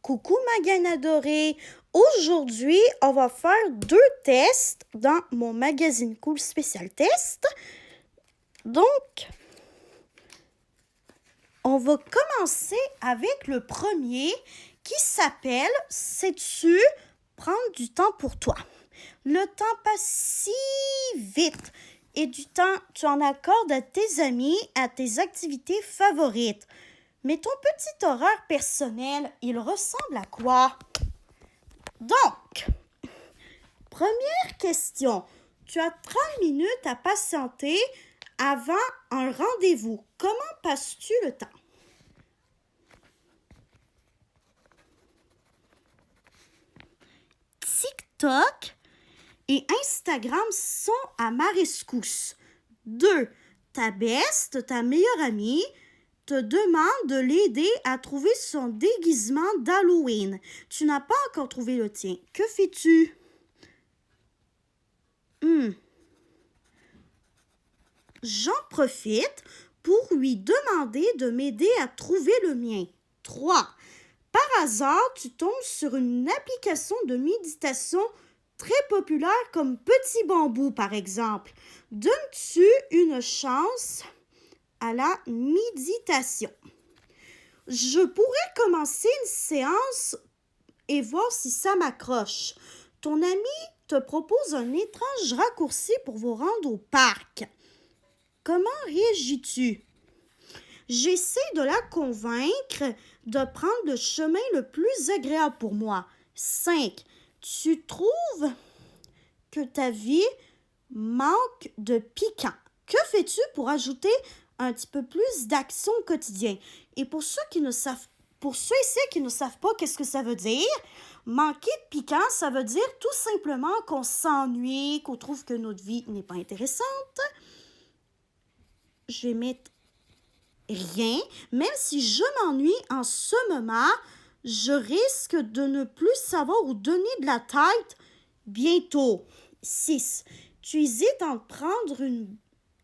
Coucou ma gaine adorée! Aujourd'hui, on va faire 2 tests dans mon magazine Cool spécial test. Donc, on va commencer avec le premier qui s'appelle « Sais-tu prendre du temps pour toi? » Le temps passe si vite et du temps tu en accordes à tes amis, à tes activités favorites. Mais ton petit horaire personnel, il ressemble à quoi? Donc, première question. Tu as 30 minutes à patienter avant un rendez-vous. Comment passes-tu le temps? TikTok et Instagram sont à ma rescousse. 2. Ta best, ta meilleure amie, te demande de l'aider à trouver son déguisement d'Halloween. Tu n'as pas encore trouvé le tien. Que fais-tu? J'en profite pour lui demander de m'aider à trouver le mien. 3. Par hasard, tu tombes sur une application de méditation très populaire comme Petit Bambou, par exemple. Donnes-tu une chance à la méditation? Je pourrais commencer une séance et voir si ça m'accroche. Ton ami te propose un étrange raccourci pour vous rendre au parc. Comment réagis-tu? J'essaie de la convaincre de prendre le chemin le plus agréable pour moi. 5. Tu trouves que ta vie manque de piquant. Que fais-tu pour ajouter un petit peu plus d'action au quotidien? Et pour ceux et ceux qui ne savent pas qu'est-ce que ça veut dire, manquer de piquant, ça veut dire tout simplement qu'on s'ennuie, qu'on trouve que notre vie n'est pas intéressante. Je vais mettre rien. Même si je m'ennuie en ce moment, je risque de ne plus savoir où donner de la tête bientôt. 6. Tu hésites entre prendre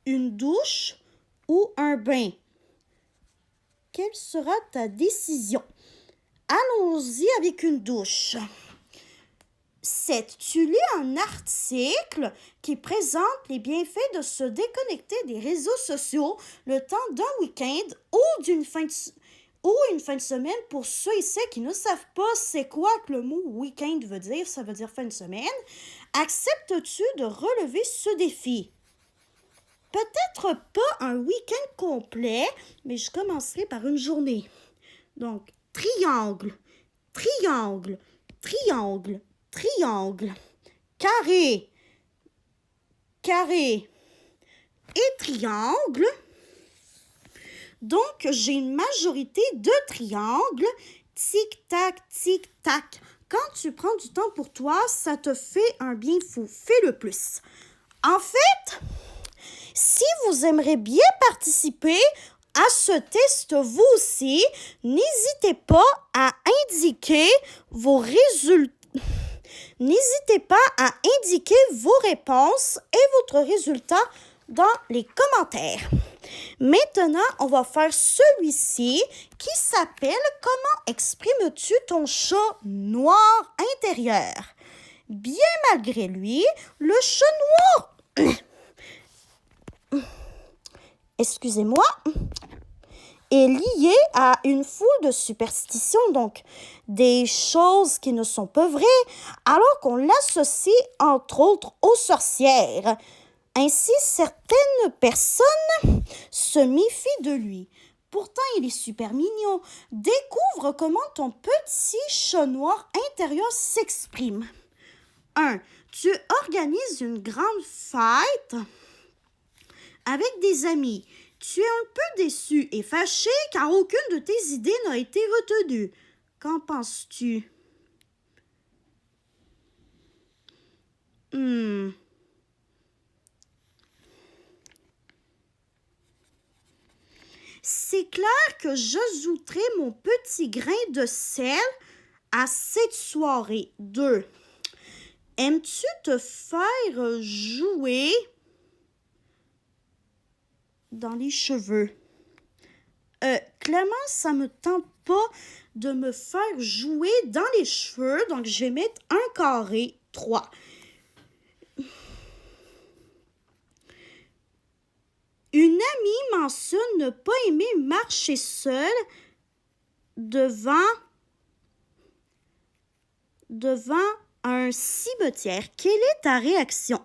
une douche ou un bain. Quelle sera ta décision? Allons-y avec une douche. 7. Tu lis un article qui présente les bienfaits de se déconnecter des réseaux sociaux le temps d'un week-end ou une fin de semaine. Pour ceux et celles qui ne savent pas c'est quoi que le mot week-end veut dire, ça veut dire fin de semaine. Acceptes-tu de relever ce défi? Peut-être pas un week-end complet, mais je commencerai par une journée. Donc, triangle, triangle, triangle, triangle, carré, carré et triangle. Donc, j'ai une majorité de triangles. Tic-tac, tic-tac. Quand tu prends du temps pour toi, ça te fait un bien fou. Fais le plus. En fait, si vous aimeriez bien participer à ce test vous aussi, n'hésitez pas à indiquer vos résultats. N'hésitez pas à indiquer vos réponses et votre résultat dans les commentaires. Maintenant, on va faire celui-ci qui s'appelle « Comment exprimes-tu ton chat noir intérieur? » Bien malgré lui, le chat noir... Excusez-moi, est lié à une foule de superstitions, donc des choses qui ne sont pas vraies, alors qu'on l'associe entre autres aux sorcières. Ainsi, certaines personnes se méfient de lui. Pourtant, il est super mignon. Découvre comment ton petit chat noir intérieur s'exprime. 1. Tu organises une grande fête avec des amis. Tu es un peu déçu et fâché car aucune de tes idées n'a été retenue. Qu'en penses-tu? C'est clair que j'ajouterai mon petit grain de sel à cette soirée. 2. Aimes-tu te faire jouer dans les cheveux? Clairement, ça me tente pas de me faire jouer dans les cheveux, donc je vais mettre un carré 3. Une amie mentionne ne pas aimer marcher seule devant un cimetière. Quelle est ta réaction?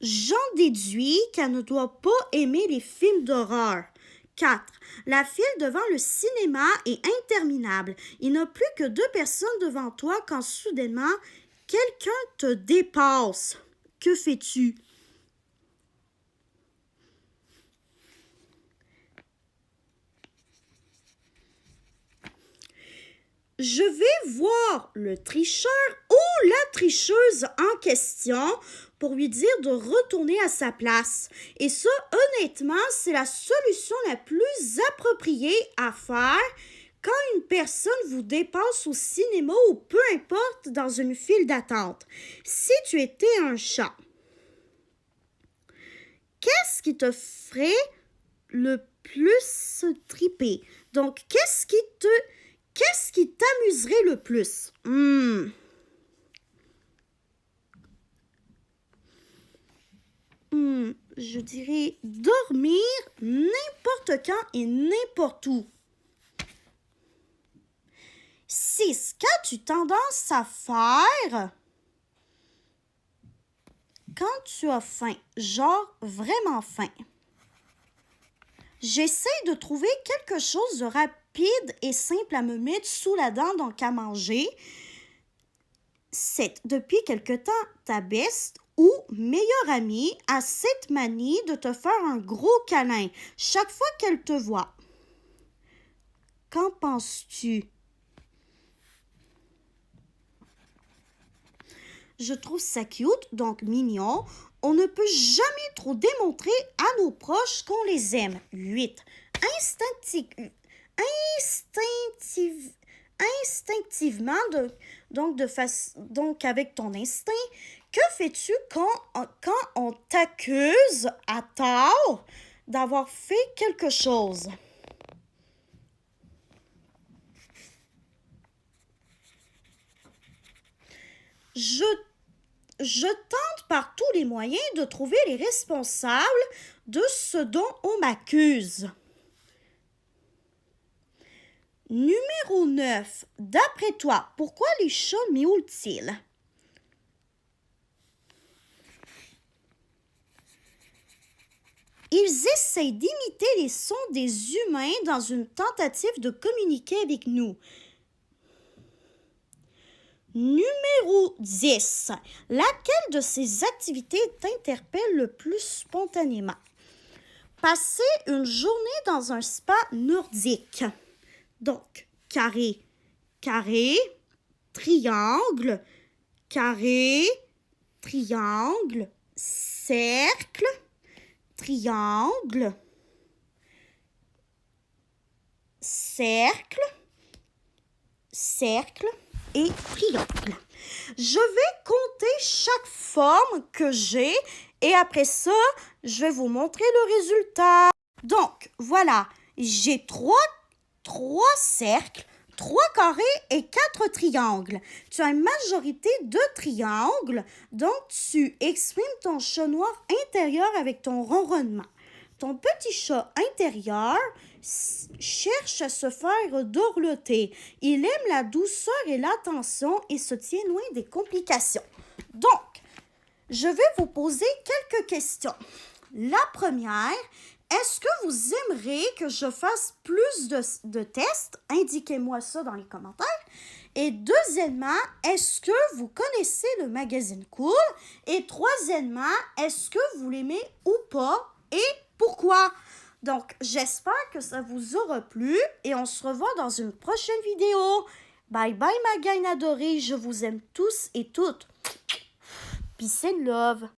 J'en déduis qu'elle ne doit pas aimer les films d'horreur. 4. La file devant le cinéma est interminable. Il n'y a plus que 2 personnes devant toi quand soudainement quelqu'un te dépasse. Que fais-tu? Je vais voir le tricheur ou la tricheuse en question pour lui dire de retourner à sa place. Et ça, honnêtement, c'est la solution la plus appropriée à faire quand une personne vous dépasse au cinéma ou peu importe dans une file d'attente. Si tu étais un chat, qu'est-ce qui te ferait le plus triper? Donc, qu'est-ce qui t'amuserait le plus? Je dirais dormir n'importe quand et n'importe où. 6. Qu'as-tu tendance à faire quand tu as faim? Genre vraiment faim. J'essaie de trouver quelque chose de rapide et simple à me mettre sous la dent, donc à manger. 7. Depuis quelque temps, ta best ou meilleure amie a cette manie de te faire un gros câlin chaque fois qu'elle te voit. Qu'en penses-tu? Je trouve ça cute, donc mignon. On ne peut jamais trop démontrer à nos proches qu'on les aime. 8. Instinctivement, donc avec ton instinct, que fais-tu quand on t'accuse à tort d'avoir fait quelque chose? Je tente par tous les moyens de trouver les responsables de ce dont on m'accuse. Numéro 9. D'après toi, pourquoi les chats miaulent-ils? Ils essayent d'imiter les sons des humains dans une tentative de communiquer avec nous. Numéro 10. Laquelle de ces activités t'interpelle le plus spontanément? Passer une journée dans un spa nordique. Donc, carré, carré, triangle, carré, triangle, cercle, triangle, cercle, cercle et triangle. Je vais compter chaque forme que j'ai et après ça, je vais vous montrer le résultat. Donc, voilà, j'ai trois cercles, 3 carrés et 4 triangles. Tu as une majorité de triangles, donc tu exprimes ton chat noir intérieur avec ton ronronnement. Ton petit chat intérieur cherche à se faire dorloter. Il aime la douceur et l'attention et se tient loin des complications. Donc, je vais vous poser quelques questions. La première, est-ce que vous aimeriez que je fasse plus de tests? Indiquez-moi ça dans les commentaires. Et deuxièmement, est-ce que vous connaissez le magazine Cool? Et troisièmement, est-ce que vous l'aimez ou pas? Et pourquoi? Donc, j'espère que ça vous aura plu et on se revoit dans une prochaine vidéo. Bye bye ma gang adorée, je vous aime tous et toutes. Peace and love.